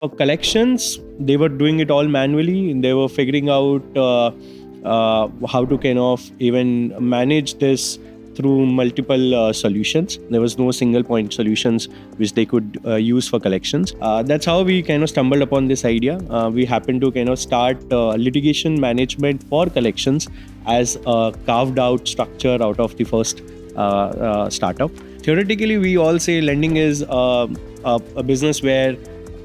For collections, they were doing it all manually. They were figuring out how to kind of even manage this through multiple solutions. There was no single point solutions which they could use for collections. That's how we kind of stumbled upon this idea. We happened to kind of start litigation management for collections as a carved out structure out of the first startup. Theoretically, we all say lending is a business where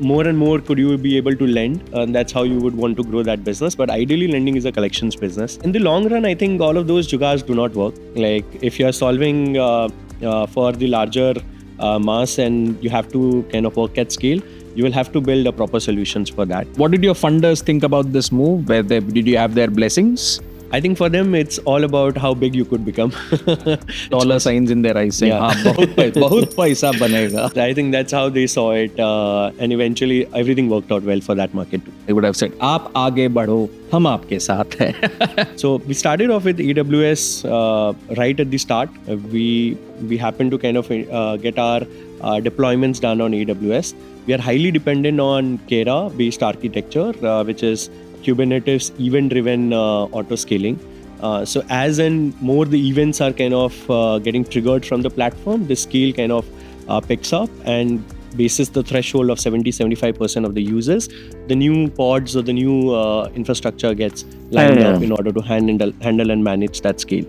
more and more could you be able to lend, and that's how you would want to grow that business. But ideally, lending is a collections business. In the long run, I think all of those jugads do not work. Like if you are solving for the larger mass and you have to kind of work at scale, you will have to build a proper solutions for that. What did your funders think about this move? Did you have their blessings? I think for them, it's all about how big you could become. Dollar signs in their eyes saying, Yeah. bahut paisa banega. I think that's how they saw it. And eventually, everything worked out well for that market too. They would have said, aap aage badho, hum aapke saath hai. So we started off with AWS right at the start. We happened to kind of get our deployments done on AWS. We are highly dependent on Kera-based architecture, which is Kubernetes event-driven auto-scaling. So as and more the events are kind of getting triggered from the platform, the scale kind of picks up, and basis the threshold of 70-75% of the users, the new pods or the new infrastructure gets lined up in order to handle and manage that scale.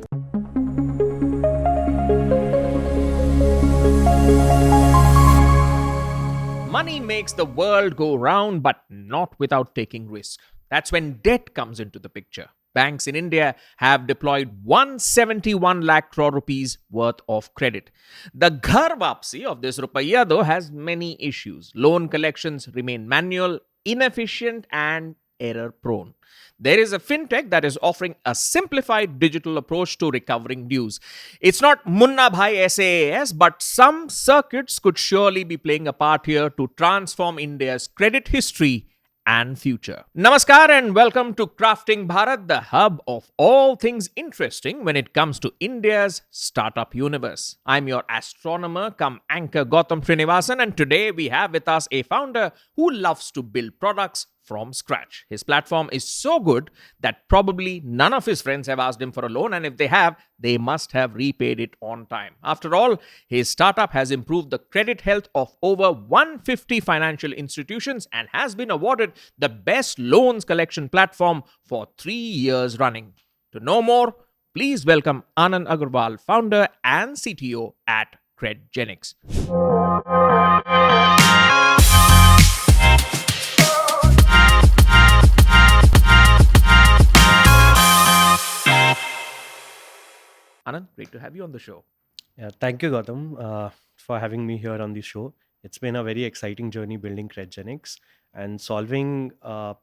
Money makes the world go round, but not without taking risk. That's when debt comes into the picture. Banks in India have deployed 171 lakh crore rupees worth of credit. The ghar wapsi of this rupaiya though has many issues. Loan collections remain manual, inefficient and error prone. There is a fintech that is offering a simplified digital approach to recovering dues. It's not Munna Bhai SaaS, but some circuits could surely be playing a part here to transform India's credit history and future. Namaskar and welcome to Crafting Bharat, the hub of all things interesting when it comes to India's startup universe. I'm your astronomer come anchor Gautam Srinivasan, and today we have with us a founder who loves to build products from scratch. His platform is so good that probably none of his friends have asked him for a loan, and if they have, they must have repaid it on time. After all, his startup has improved the credit health of over 150 financial institutions and has been awarded the best loans collection platform for 3 years running. To know more, please welcome Anand Agrawal, founder and CTO at Credgenics. Anand, great to have you on the show. Yeah, thank you, Gautam, for having me here on the show. It's been a very exciting journey building Credgenics and solving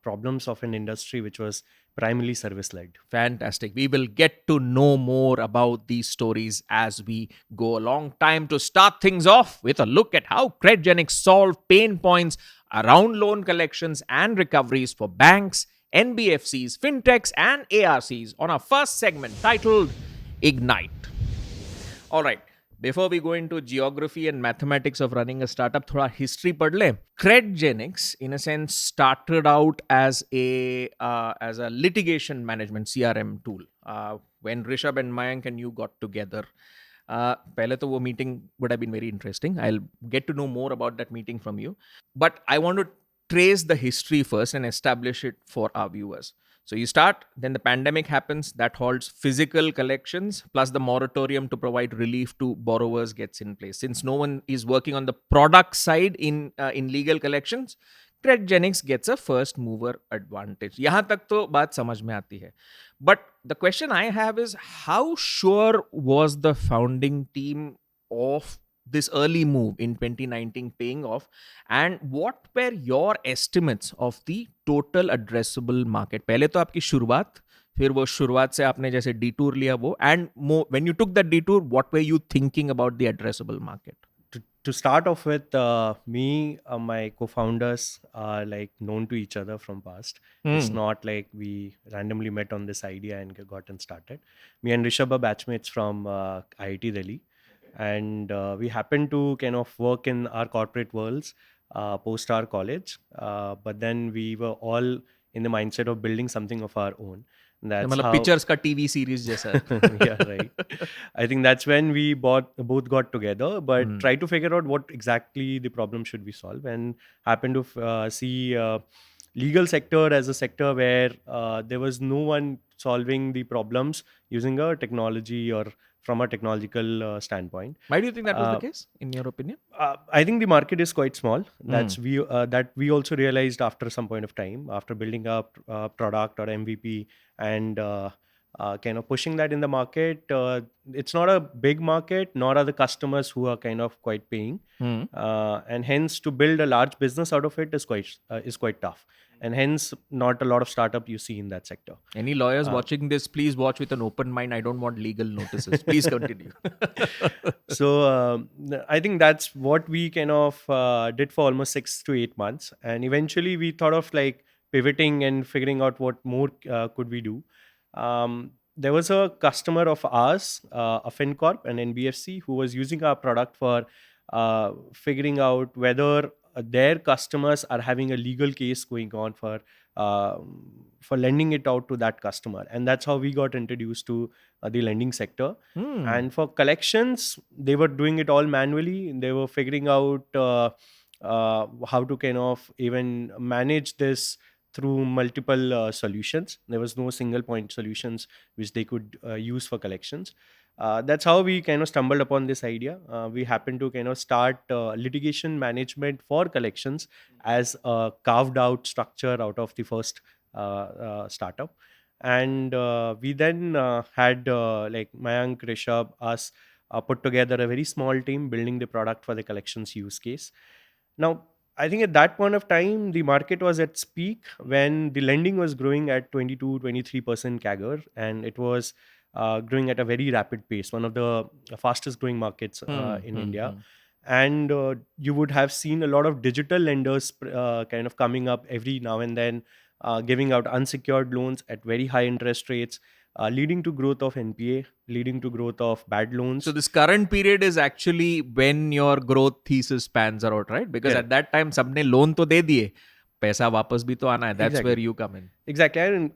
problems of an industry which was primarily service-led. Fantastic. We will get to know more about these stories as we go along. Time to start things off with a look at how Credgenics solve pain points around loan collections and recoveries for banks, NBFCs, fintechs, and ARCs on our first segment titled Ignite. All right. Before we go into geography and mathematics of running a startup, thoda history pad le. Credgenics, in a sense, started out as a litigation management CRM tool. When Rishabh and Mayank and you got together, pehle to wo meeting would have been very interesting. I'll get to know more about that meeting from you. But I want to trace the history first and establish it for our viewers. So you start, then the pandemic happens, that halts physical collections, plus the moratorium to provide relief to borrowers gets in place. Since no one is working on the product side in legal collections, Credgenics gets a first mover advantage. Yahan tak to baat samajh mein aati hai. But the question I have is, how sure was the founding team of this early move in 2019 paying off, and what were your estimates of the total addressable market? पहले तो आपकी शुरुआत, फिर वो शुरुआत से आपने जैसे detour लिया वो, and when you took that detour, what were you thinking about the addressable market? To start off with, me and my co-founders are like known to each other from past. It's not like we randomly met on this idea and gotten started. Me and Rishabh are batchmates from IIT Delhi. And we happen to kind of work in our corporate worlds post our college. But then we were all in the mindset of building something of our own. That's मतलब how. Pictures का TV series जैसा. Yeah, right. I think that's when we both got together, but try to figure out what exactly the problem should we solve, and happened to see legal sector as a sector where there was no one solving the problems using a technology or from a technological standpoint. Why do you think that was the Uh, case, in your opinion? I think the market is quite small. That we also realized after some point of time, after building up product or MVP and kind of pushing that in the market. It's not a big market, nor are the customers who are kind of quite paying, and hence to build a large business out of it is quite tough, and hence not a lot of startup you see in that sector. Any lawyers watching this, please watch with an open mind. I don't want legal notices. Please continue. So I think that's what we kind of did for almost 6 to 8 months, and eventually we thought of like pivoting and figuring out what more could we do. There was a customer of ours, a FinCorp, an NBFC, who was using our product for figuring out whether their customers are having a legal case going on uh, for lending it out to that customer, and that's how we got introduced to the lending sector. And for collections, they were doing it all manually. They were figuring out how to kind of even manage this through multiple solutions. There was no single point solutions which they could use for collections. That's how we kind of stumbled upon this idea. We happened to kind of start litigation management for collections as a carved out structure out of the first startup. And we then had like Mayank, Rishabh, us put together a very small team building the product for the collections use case. Now, I think at that point of time, the market was at its peak when the lending was growing at 22-23% CAGR, and it was growing at a very rapid pace, one of the fastest growing markets in India. And you would have seen a lot of digital lenders kind of coming up every now and then, giving out unsecured loans at very high interest rates, leading to growth of NPA, leading to growth of bad loans. So this current period is actually when your growth thesis pans out, right? Because Correct. at that time, सबने loan तो दे दिए, पैसा वापस भी तो आना है. That's Exactly. where you come in. Exactly. And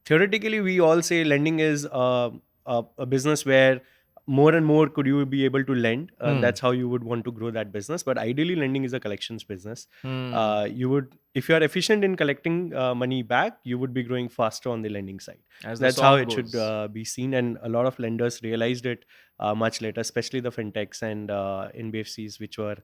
theoretically, we all say lending is a business where more and more could you be able to lend. That's how you would want to grow that business. But ideally, lending is a collections business. You would, if you are efficient in collecting money back, you would be growing faster on the lending side. As the That's how song it should goes. be seen. And a lot of lenders realized it much later, especially the fintechs and NBFCs, which were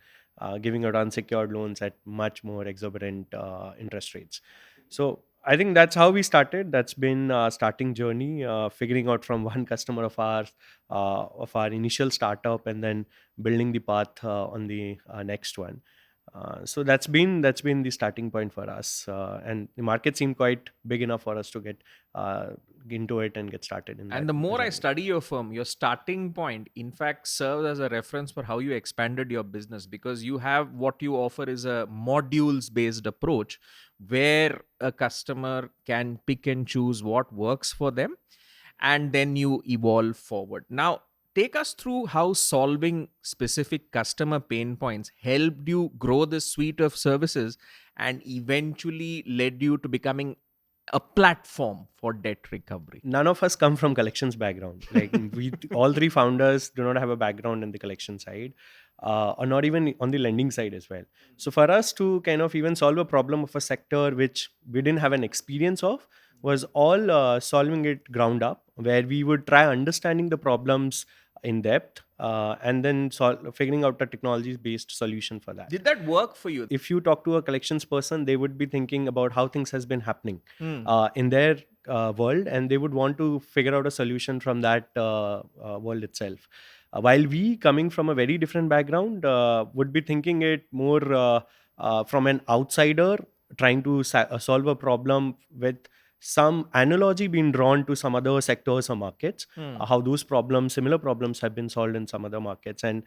giving out unsecured loans at much more exorbitant interest rates. So I think that's how we started. That's been our starting journey, figuring out from one customer of our initial startup, and then building the path on the next one. So that's been the starting point for us, and the market seemed quite big enough for us to get into it and get started. And the more I study your firm, your starting point, in fact, serves as a reference for how you expanded your business, because you have what you offer is a modules based approach where a customer can pick and choose what works for them, and then you evolve forward. Now, take us through how solving specific customer pain points helped you grow this suite of services and eventually led you to becoming a platform for debt recovery. None of us come from collections background. Like we, all three founders do not have a background in the collection side, or not even on the lending side as well. So for us to kind of even solve a problem of a sector which we didn't have an experience of was all solving it ground up, where we would try understanding the problems in depth, and then figuring out a technology based solution for that. Did that work for you? If you talk to a collections person, they would be thinking about how things has been happening in their world, and they would want to figure out a solution from that world itself. While we, coming from a very different background, would be thinking it more from an outsider, trying to solve a problem with some analogy being drawn to some other sectors or markets, how those problems, similar problems have been solved in some other markets, and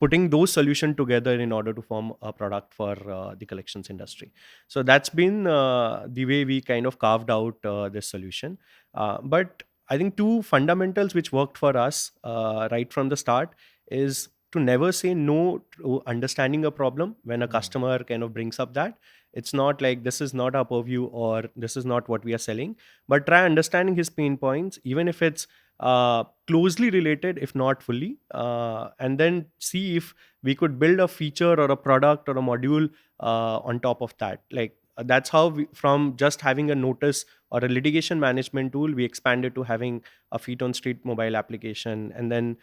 putting those solutions together in order to form a product for the collections industry. So that's been the way we kind of carved out this solution. But I think two fundamentals which worked for us right from the start is to never say no to understanding a problem when a customer kind of brings up that. It's not like this is not our purview or this is not what we are selling, but try understanding his pain points, even if it's closely related, if not fully, and then see if we could build a feature or a product or a module on top of that. Like that's how we, from just having a notice or a litigation management tool, we expanded to having a feet on street mobile application, and then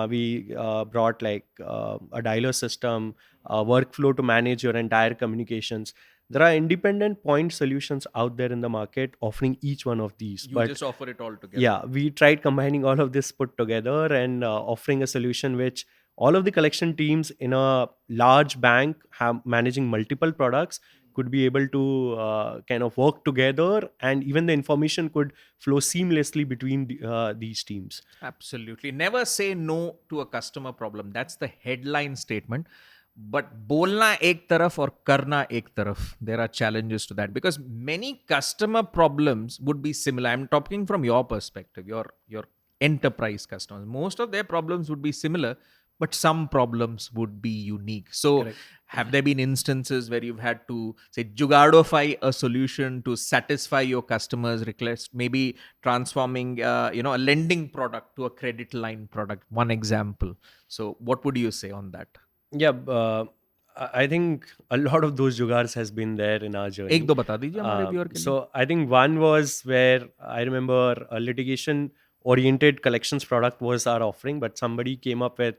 we brought like a dialer system, a workflow to manage your entire communications. There are independent point solutions out there in the market offering each one of these. You but just offer it all together. yeah, we tried combining all of this put together and offering a solution which all of the collection teams in a large bank have managing multiple products could be able to kind of work together, and even the information could flow seamlessly between these teams. Absolutely. Never say no to a customer problem. That's the headline statement. But bolna ek taraf or karna ek taraf, there are challenges to that because many customer problems would be similar. I'm talking from your perspective, your enterprise customers. Most of their problems would be similar, but some problems would be unique. So, Correct. have there been instances where you've had to say jugadify a solution to satisfy your customers' request? Maybe transforming, a lending product to a credit line product. One example. So, what would you say on that? Yeah, I think a lot of those jugars has been there in our journey. एक दो बता दीजिए हमारे viewer के लिए. So I think one was where I remember a litigation oriented collections product was our offering, but somebody came up with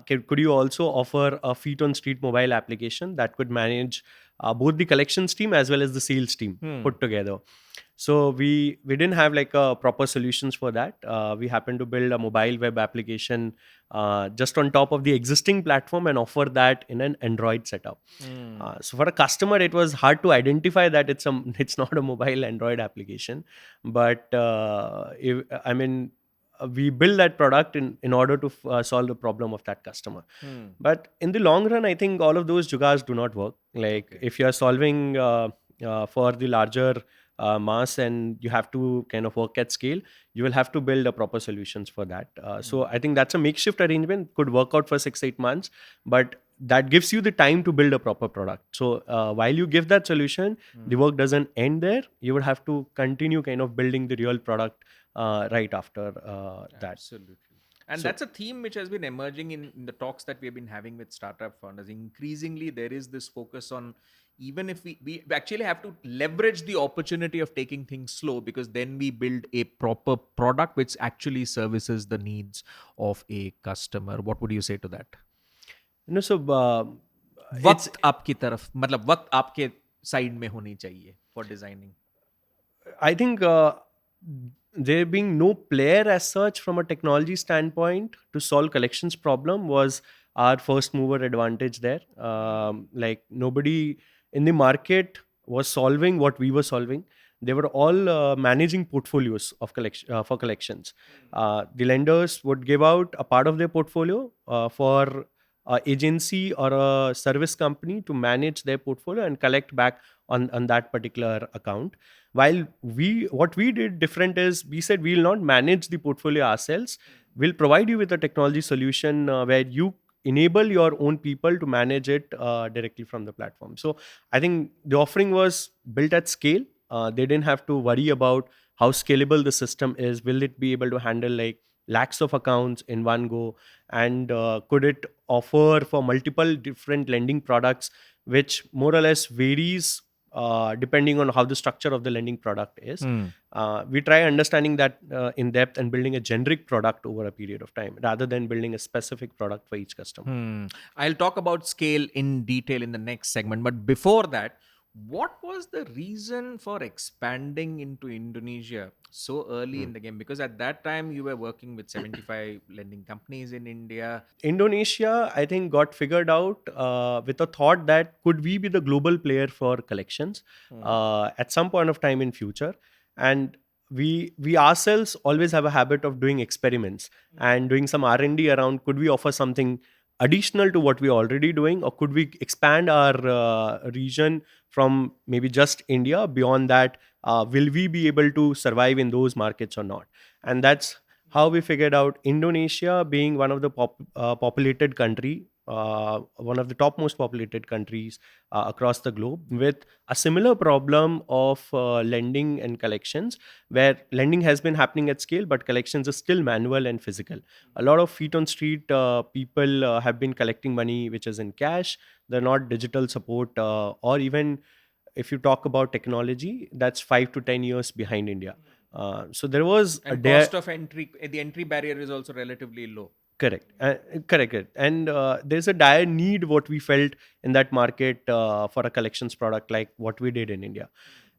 could you also offer a feet on street mobile application that could manage both the collections team as well as the sales team put together. So we didn't have like a proper solutions for that. We happened to build a mobile web application just on top of the existing platform and offer that in an Android setup. So for a customer, it was hard to identify that it's not a mobile Android application, but we build that product in order to solve the problem of that customer. But in the long run, I think all of those jugars do not work. Like if you are solving for the larger mass and you have to kind of work at scale, you will have to build a proper solutions for that. So I think that's a makeshift arrangement, could work out for 6-8 months, but that gives you the time to build a proper product. So while you give that solution, the work doesn't end there. You would have to continue kind of building the real product right after that. Absolutely. And that's a theme which has been emerging in the talks that we have been having with startup founders. Increasingly, there is this focus on, even if we actually have to leverage the opportunity of taking things slow, because then we build a proper product which actually services the needs of a customer. What would you say to that? No, so वक्त आपकी तरफ, मतलब वक्त आपके side में होनी चाहिए for designing. I think there being no player as such from a technology standpoint to solve collections problem was our first mover advantage there. Like nobody in the market was solving what we were solving. They were all managing portfolios of for collections. The lenders would give out a part of their portfolio for an agency or a service company to manage their portfolio and collect back on that particular account. While what we did different is we said we'll not manage the portfolio ourselves. We'll provide you with a technology solution where you enable your own people to manage it directly from the platform. So I think the offering was built at scale. They didn't have to worry about how scalable the system is. Will it be able to handle like lakhs of accounts in one go? And could it offer for multiple different lending products, which more or less varies depending on how the structure of the lending product is. We try understanding that in depth and building a generic product over a period of time rather than building a specific product for each customer. I'll talk about scale in detail in the next segment. But before that, what was the reason for expanding into Indonesia so early in the game? Because at that time, you were working with 75 lending companies in India. Indonesia, I think, got figured out with a thought that could we be the global player for collections at some point of time in future. And we ourselves always have a habit of doing experiments and doing some R&D around could we offer something additional to what we're already doing, or could we expand our region from maybe just India? Beyond that, will we be able to survive in those markets or not? And that's How we figured out Indonesia being one of the populated country, one of the topmost populated countries across the globe, with a similar problem of lending and collections, where lending has been happening at scale, but collections is still manual and physical. A lot of feet on street people have been collecting money which is in cash. They're not digital support, or even if you talk about technology, that's 5 to 10 years behind India. So there was a And cost of entry, the entry barrier is also relatively low. correct, correct. And there's a dire need what we felt in that market for a collections product like what we did in India,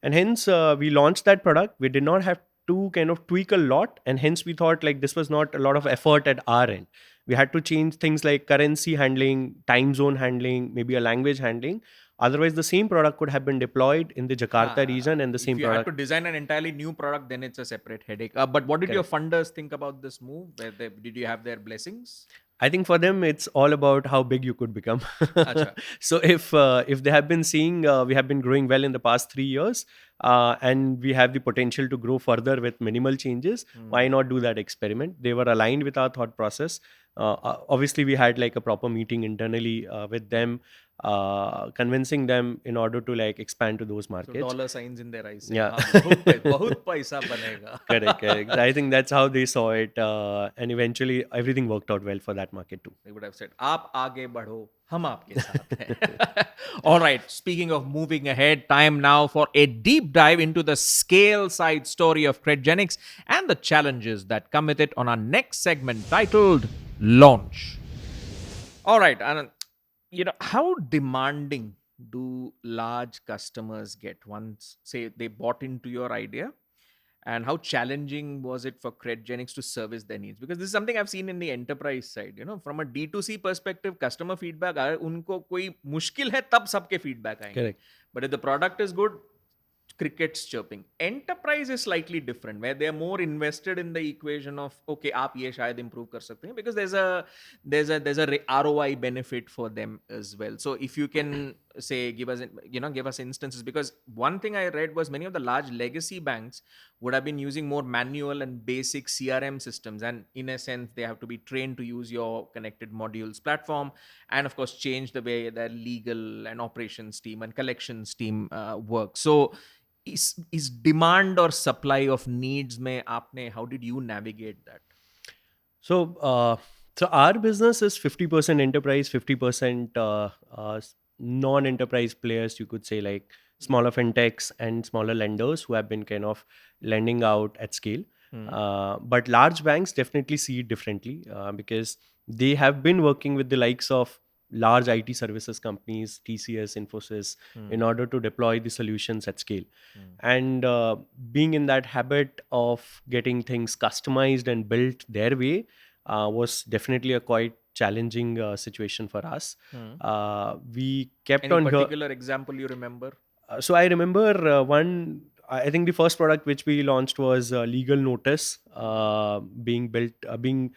and hence we launched that product. We did not have to kind of tweak a lot, and hence we thought like this was not a lot of effort at our end. We had to change things like currency handling, time zone handling, maybe a language handling. Otherwise, the same product could have been deployed in the Jakarta region, and the If same you had product. to design an entirely new product, then it's a separate headache. But what did your funders think about this move? Did you have their blessings? I think for them it's all about how big you could become. Acha. So if they have been seeing we have been growing well in the past 3 years, and we have the potential to grow further with minimal changes, why not do that experiment? They were aligned with our thought process. Obviously, we had like a proper meeting internally with them, convincing them in order to like expand to those So markets. dollar signs in their eyes. saying, Yeah. "हाँ, बहुत paisa banega." Correct. I think that's how they saw it, and eventually everything worked out well for that market too. They would have said, "आप आगे बढ़ो, हम आपके साथ हैं." All right. Speaking of moving ahead, time now for a deep dive into the scale side story of Credgenics and the challenges that come with it on our next segment titled Launch. All right, Anand, how demanding do large customers get once, say, they bought into your idea? And how challenging was it for Credgenics to service their needs? Because this is something I've seen in the enterprise side. From a D2C perspective, customer feedback, अगर उनको कोई मुश्किल है तब सबके feedback आएंगे. Correct. But if the product is good, crickets chirping. Enterprise is slightly different, where they're more invested in the equation of okay, आप ये शायद improve कर सकते हैं, because there's a ROI benefit for them as well. So if you can say give us instances, because one thing I read was many of the large legacy banks would have been using more manual and basic CRM systems, and in a sense they have to be trained to use your connected modules platform, and of course change the way their legal and operations team and collections team work. So is demand or supply of needs में आपने, how did you navigate that? So our business is 50% enterprise, 50% non-enterprise players, you could say, like smaller fintechs and smaller lenders who have been kind of lending out at scale. But large banks definitely see it differently, because they have been working with the likes of large IT services companies, TCS, Infosys, in order to deploy the solutions at scale. And being in that habit of getting things customized and built their way was definitely a quite challenging situation for us. We kept Any on particular example you remember? So I remember one. I think the first product which we launched was legal notice, being built, being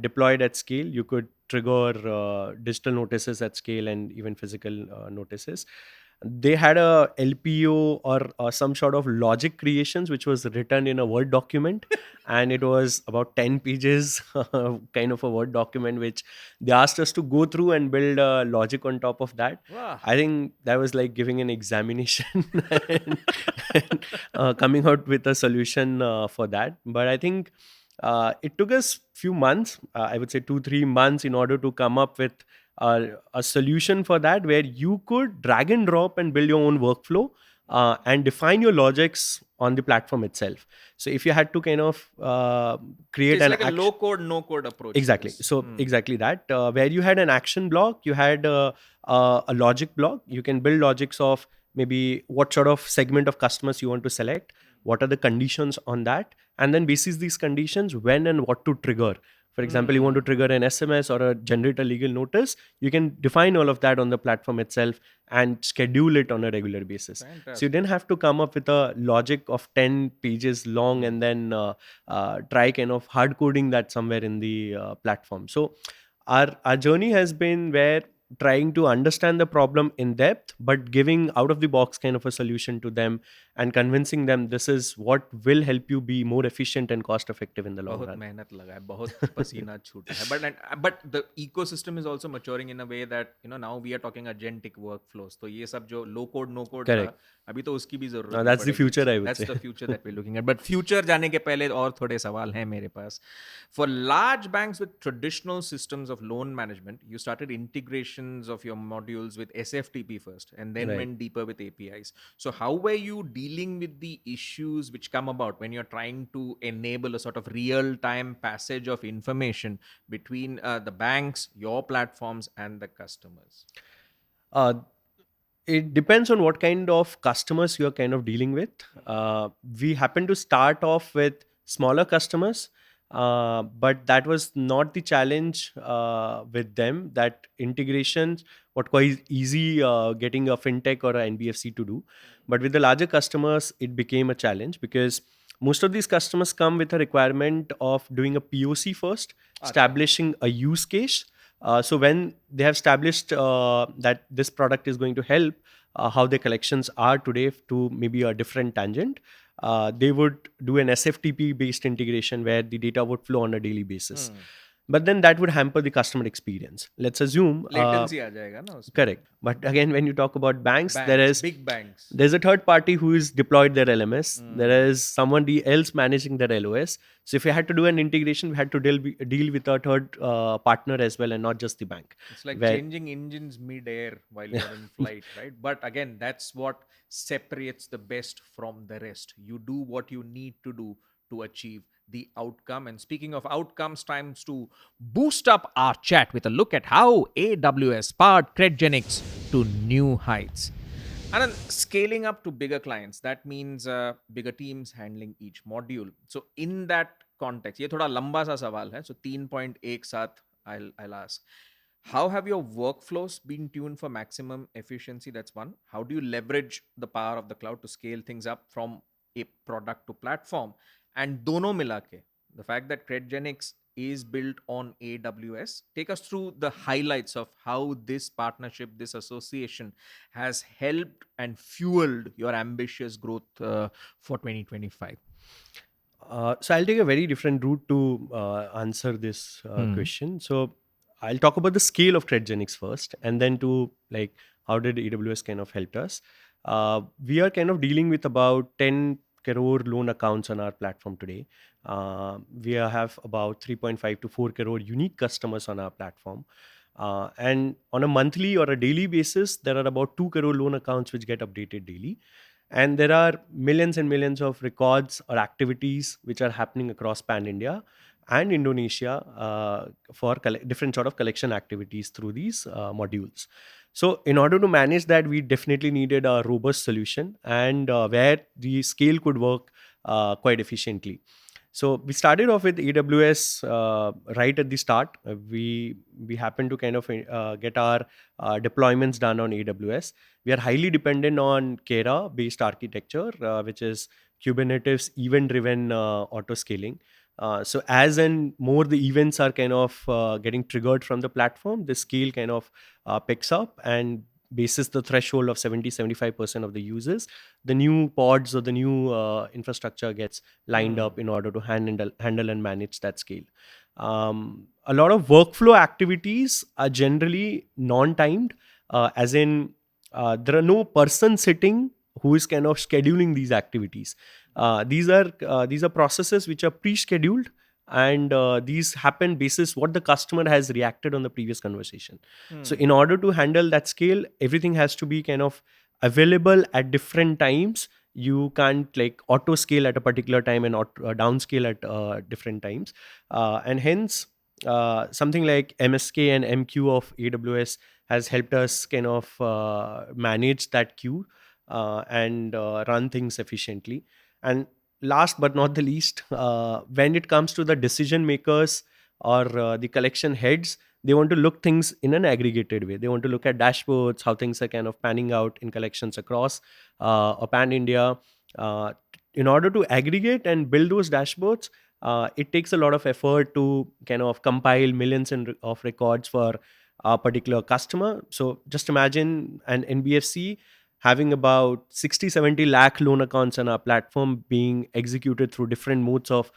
deployed at scale. You could trigger digital notices at scale and even physical notices. They had a LPO or some sort of logic creations which was written in a Word document, and it was about 10 pages, kind of a Word document which they asked us to go through and build a logic on top of that. Wow. I think that was like giving an examination and coming out with a solution for that. But I think it took us few months, I would say 2-3 months, in order to come up with a solution for that, where you could drag and drop and build your own workflow and define your logics on the platform itself. So if you had to kind of create It's an like a low code, no code approach. Exactly. So exactly that, where you had an action block, you had a logic block. You can build logics of maybe what sort of segment of customers you want to select, what are the conditions on that, and then basis these conditions, when and what to trigger. For example, you want to trigger an SMS or generate a legal notice, you can define all of that on the platform itself and schedule it on a regular basis. Fantastic. So you didn't have to come up with a logic of 10 pages long and then try kind of hard coding that somewhere in the platform. So our journey has been where trying to understand the problem in depth, but giving out of the box kind of a solution to them and convincing them this is what will help you be more efficient and cost effective in the long बहुत run. मेहनत लगा है, बहुत पसीना छूटा है, but the ecosystem is also maturing in a way that now we are talking agentic workflows. तो ये सब जो low code no code था, Correct. अभी तो उसकी भी जरूरत Now नहीं that's the पड़ेगी. future, I would That's say. the future that we're looking at. But future जाने के पहले और थोड़े सवाल हैं मेरे पास. For large banks with traditional systems of loan management, you started integrations of your modules with SFTP first, and then Right. went deeper with APIs. So how were you dealing with the issues which come about when you're trying to enable a sort of real-time passage of information between the banks, your platforms, and the customers? Uh, it depends on what kind of customers you're kind of dealing with. We happen to start off with smaller customers, but that was not the challenge with them. That integrations were quite easy getting a fintech or a NBFC to do. But with the larger customers, it became a challenge because most of these customers come with a requirement of doing a POC first, establishing a use case. So when they have established that this product is going to help how their collections are today to maybe a different tangent, they would do an SFTP based integration where the data would flow on a daily basis. But then that would hamper the customer experience. Let's assume Latency आ जाएगा ना उसमें. correct. But again, when you talk about banks, Banks, big banks. there's a third party who is deployed their LMS. There is somebody else managing their LOS. So if we had to do an integration, we had to deal with a third partner as well, and not just the bank. It's like Where- changing engines mid-air while you're in flight, right? But again, that's what separates the best from the rest. You do what you need to do to achieve the outcome. And speaking of outcomes, times to boost up our chat with a look at how AWS powered Credgenics to new heights. And then scaling up to bigger clients, that means bigger teams handling each module. So in that context, ये थोड़ा लंबा सा सवाल है. So 3 point एक साथ I'll ask. How have your workflows been tuned for maximum efficiency? That's one. How do you leverage the power of the cloud to scale things up from a product to platform? And dono mila ke, the fact that Credgenics is built on AWS, take us through the highlights of how this partnership, this association has helped and fueled your ambitious growth for 2025. So I'll take a very different route to answer this question. So I'll talk about the scale of Credgenics first, and then to like how did AWS kind of helped us. We are kind of dealing with about 10 crore loan accounts on our platform today. We have about 3.5 to 4 crore unique customers on our platform. And on a monthly or a daily basis, there are about 2 crore loan accounts which get updated daily. And there are millions and millions of records or activities which are happening across Pan India and Indonesia for different sort of collection activities through these modules. So in order to manage that, we definitely needed a robust solution and where the scale could work quite efficiently. So we started off with AWS right at the start. We happened to kind of get our deployments done on AWS. We are highly dependent on Kera based architecture, which is Kubernetes event-driven auto scaling. So as and more the events are kind of getting triggered from the platform, the scale kind of picks up, and basis the threshold of 70-75% of the users, the new pods or the new infrastructure gets lined up in order to handle and manage that scale. A lot of workflow activities are generally non-timed, as in there are no person sitting who is kind of scheduling these activities. These are processes which are pre-scheduled, and these happen basis what the customer has reacted on the previous conversation. So in order to handle that scale, everything has to be kind of available at different times. You can't like auto scale at a particular time and downscale at different times, and hence something like MSK and MQ of AWS has helped us kind of manage that queue and run things efficiently. And last but not the least, when it comes to the decision makers or the collection heads, they want to look things in an aggregated way. They want to look at dashboards, how things are kind of panning out in collections across or pan India. In order to aggregate and build those dashboards, it takes a lot of effort to kind of compile millions of records for a particular customer. So just imagine an NBFC having about 60-70 lakh loan accounts on our platform being executed through different modes of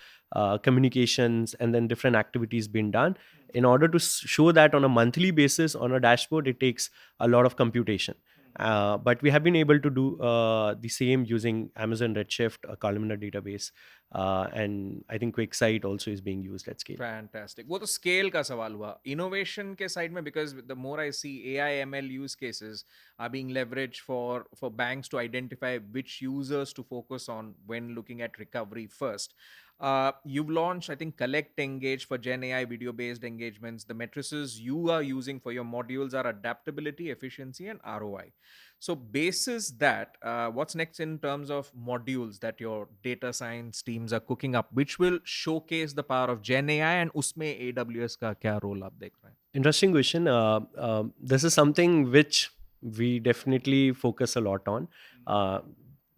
communications and then different activities being done. In order to show that on a monthly basis on a dashboard, it takes a lot of computation. But we have been able to do the same using Amazon Redshift, a columnar database, and I think QuickSight also is being used at scale. Fantastic. वो तो scale का सवाल हुआ. Innovation के side में, because the more I see AI ML use cases are being leveraged for banks to identify which users to focus on when looking at recovery first. You've launched, I think, Collect Engage for Gen AI video-based engagements. The matrices you are using for your modules are adaptability, efficiency, and ROI. So, basis that, what's next in terms of modules that your data science teams are cooking up, which will showcase the power of Gen AI, and उसमें AWS का क्या role आप देख रहे हैं? Interesting question. This is something which we definitely focus a lot on.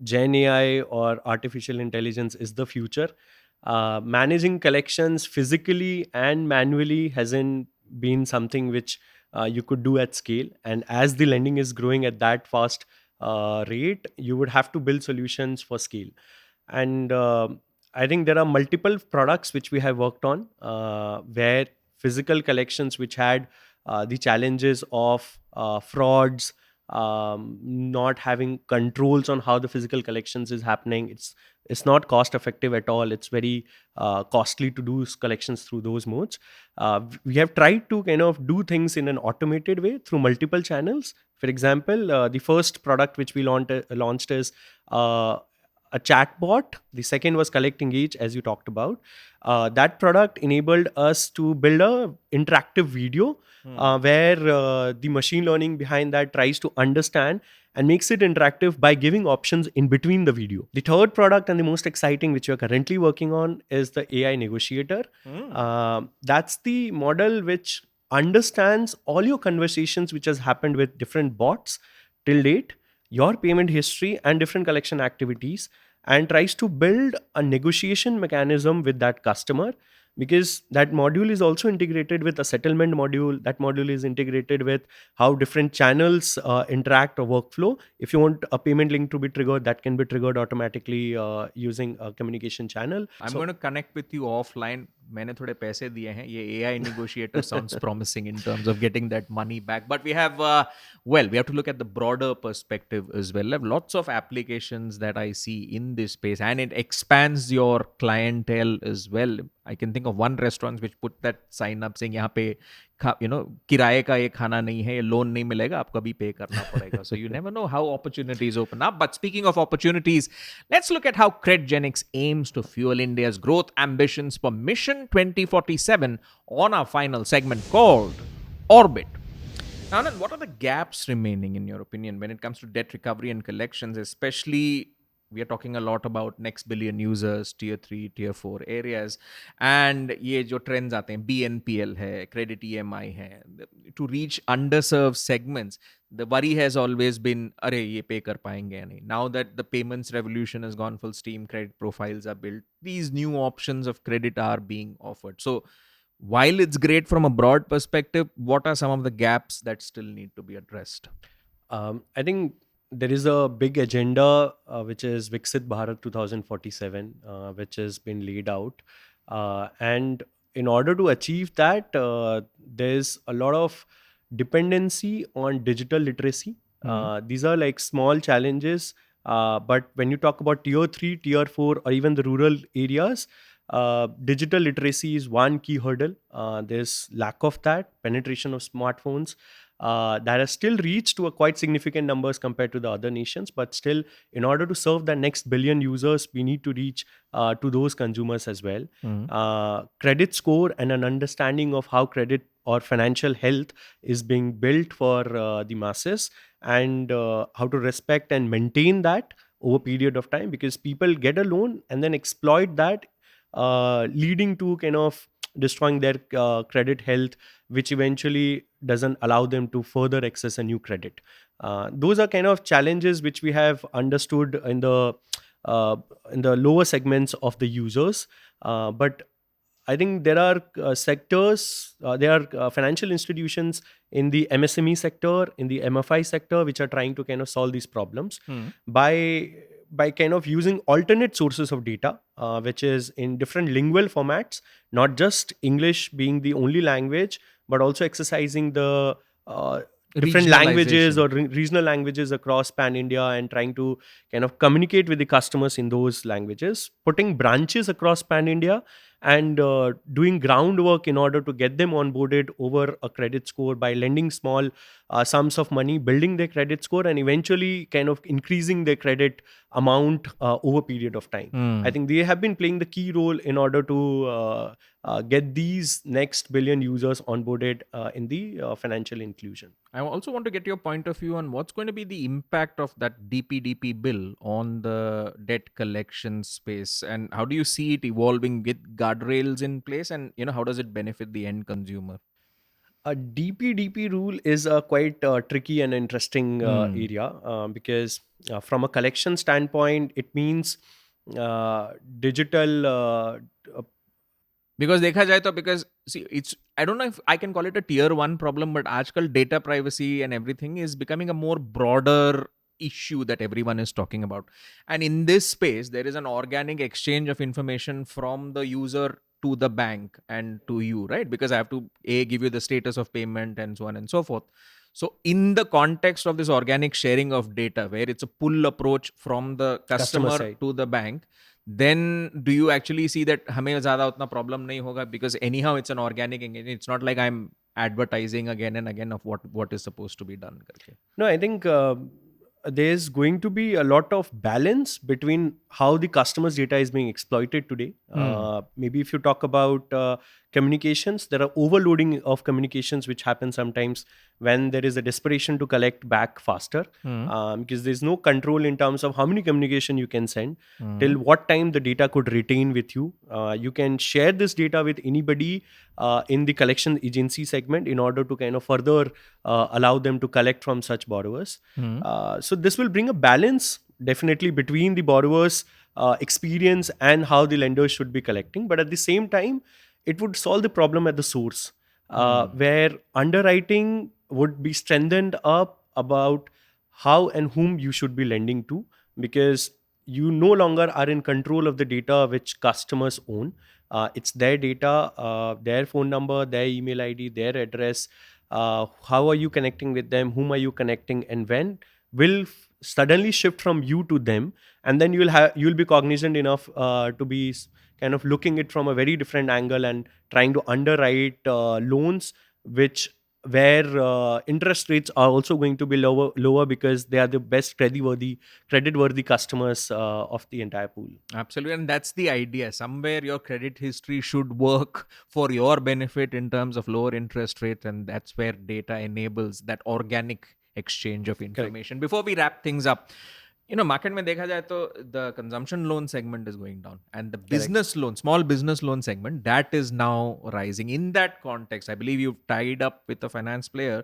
Gen AI or artificial intelligence is the future. Managing collections physically and manually hasn't been something which you could do at scale. And as the lending is growing at that fast rate, you would have to build solutions for scale. And I think there are multiple products which we have worked on where physical collections which had the challenges of frauds, not having controls on how the physical collections is happening. It's not cost effective at all. It's very costly to do collections through those modes. We have tried to kind of do things in an automated way through multiple channels. For example, the first product which we launched is a chatbot. The second was Collect Engage, as you talked about. That product enabled us to build a interactive video where the machine learning behind that tries to understand and makes it interactive by giving options in between the video. The third product and the most exciting, which we are currently working on, is the AI Negotiator. That's the model which understands all your conversations which has happened with different bots till date, your payment history and different collection activities, and tries to build a negotiation mechanism with that customer, because that module is also integrated with a settlement module. That module is integrated with how different channels interact or workflow. If you want a payment link to be triggered, that can be triggered automatically using a communication channel. I'm going to connect with you offline. मैंने थोड़े पैसे दिए हैं. ये AI negotiator sounds promising in terms of getting that money back. But we have, we have to look at the broader perspective as well. I have lots of applications that I see in this space, and it expands your clientele as well. I can think of one restaurant which put that sign up saying यहाँ पे किराए का ये खाना नहीं है, ये loan नहीं मिलेगा, आपको अभी पे करना पड़ेगा. So you never know how opportunities open up. But speaking of opportunities, let's look at how Credgenics aims to fuel India's growth ambitions for Mission 2047 on our final segment called Orbit. Now, Anand, what are the gaps remaining in your opinion when it comes to debt recovery and collections, especially we are talking a lot about next billion users, tier 3, tier 4 areas, and ये जो trends आते हैं, BNPL है, credit EMI है, to reach underserved segments, the worry has always been, अरे ये pay कर पाएंगे या नहीं. Now that the payments revolution has gone full steam, credit profiles are built, these new options of credit are being offered. So while it's great from a broad perspective, what are some of the gaps that still need to be addressed? I think there is a big agenda which is Viksit Bharat 2047, which has been laid out. And in order to achieve that, there's a lot of dependency on digital literacy. These are like small challenges. But when you talk about tier 3, tier 4, or even the rural areas, digital literacy is one key hurdle. There's lack of that, penetration of smartphones. That has still reached to a quite significant numbers compared to the other nations, but still, in order to serve the next billion users, we need to reach to those consumers as well. Credit score and an understanding of how credit or financial health is being built for the masses, and how to respect and maintain that over a period of time, because people get a loan and then exploit that, leading to kind of destroying their credit health, which eventually doesn't allow them to further access a new credit. Those are kind of challenges which we have understood in the lower segments of the users. But I think there are sectors, there are financial institutions in the MSME sector, in the MFI sector, which are trying to kind of solve these problems by kind of using alternate sources of data, which is in different lingual formats, not just English being the only language, but also exercising the different languages or regional languages across pan India, and trying to kind of communicate with the customers in those languages, putting branches across pan India, and doing groundwork in order to get them onboarded over a credit score by lending small sums of money, building their credit score, and eventually kind of increasing their credit amount over a period of time. I think they have been playing the key role in order to get these next billion users onboarded in the financial inclusion. I also want to get your point of view on what's going to be the impact of that DPDP bill on the debt collection space, and how do you see it evolving with guardrails in place, and how does it benefit the end consumer? A DPDP rule is a quite tricky and interesting area, because from a collection standpoint, it means digital Because देखा जाए तो, because see, it's, I don't know if I can call it a tier 1 problem, but आजकल data privacy and everything is becoming a more broader issue that everyone is talking about. And in this space, there is an organic exchange of information from the user to the bank and to you, right? Because I have to give you the status of payment and so on and so forth. So in the context of this organic sharing of data, where it's a pull approach from the customer side to the bank, then do you actually see that हमें ज़्यादा उतना problem नहीं होगा, because anyhow it's an organic engagement. It's not like I'm advertising again and again of what is supposed to be done करके. No, I think there's going to be a lot of balance between how the customer's data is being exploited today. Maybe if you talk about communications, there are overloading of communications which happen sometimes when there is a desperation to collect back faster, because there's no control in terms of how many communication you can send, till what time the data could retain with you. You can share this data with anybody in the collection agency segment in order to kind of further allow them to collect from such borrowers. So this will bring a balance definitely between the borrower's experience and how the lenders should be collecting. But at the same time, it would solve the problem at the source, where underwriting would be strengthened up about how and whom you should be lending to, because you no longer are in control of the data which customers own. It's their data, their phone number, their email ID, their address. How are you connecting with them? Whom are you connecting, and when will suddenly shift from you to them, and then you'll be cognizant enough to be kind of looking it from a very different angle and trying to underwrite loans where interest rates are also going to be lower because they are the best credit-worthy customers of the entire pool. Absolutely, and that's the idea. Somewhere your credit history should work for your benefit in terms of lower interest rate, and that's where data enables that organic exchange of information. Correct. Before we wrap things up, market में देखा जाए तो the consumption loan segment is going down, and the business loan, small business loan segment, that is now rising. In that context, I believe you've tied up with a finance player.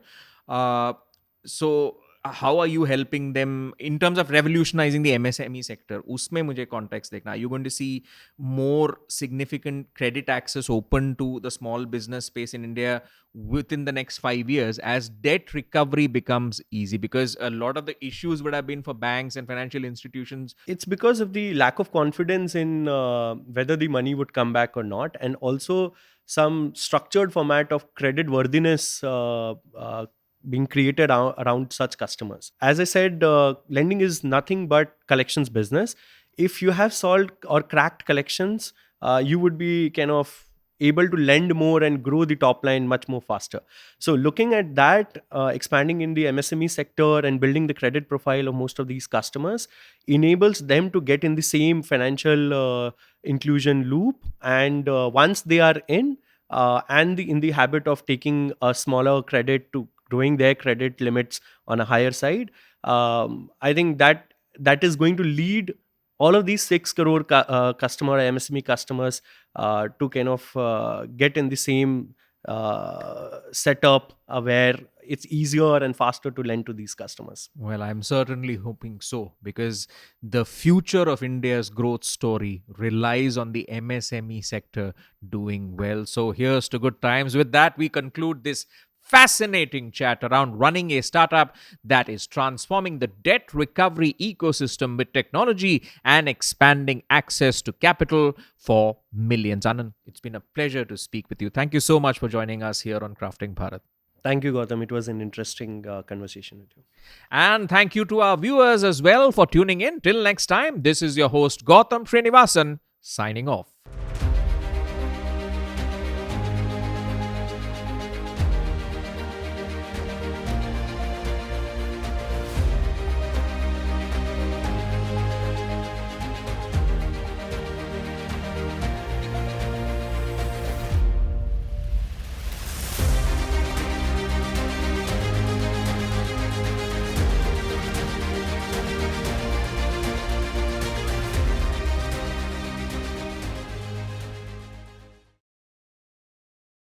So how are you helping them in terms of revolutionizing the MSME sector? उसमें मुझे context देखना. Are you going to see more significant credit access open to the small business space in India within the next 5 years as debt recovery becomes easy? Because a lot of the issues would have been for banks and financial institutions. It's because of the lack of confidence in whether the money would come back or not, and also some structured format of credit worthiness being created around such customers. As I said, lending is nothing but collections business. If you have solved or cracked collections, you would be kind of able to lend more and grow the top line much more faster. So looking at that, expanding in the MSME sector and building the credit profile of most of these customers enables them to get in the same financial inclusion loop. And once they are in the habit of taking a smaller credit to growing their credit limits on a higher side, I think that is going to lead all of these 6 crore customer MSME customers to kind of get in the same setup where it's easier and faster to lend to these customers. Well, I'm certainly hoping so, because the future of India's growth story relies on the MSME sector doing well. So here's to good times. With that, we conclude this fascinating chat around running a startup that is transforming the debt recovery ecosystem with technology and expanding access to capital for millions. Anand, it's been a pleasure to speak with you. Thank you so much for joining us here on Crafting Bharat. Thank you, Gautam. It was an interesting conversation with you. And thank you to our viewers as well for tuning in. Till next time, this is your host Gautam Srinivasan signing off.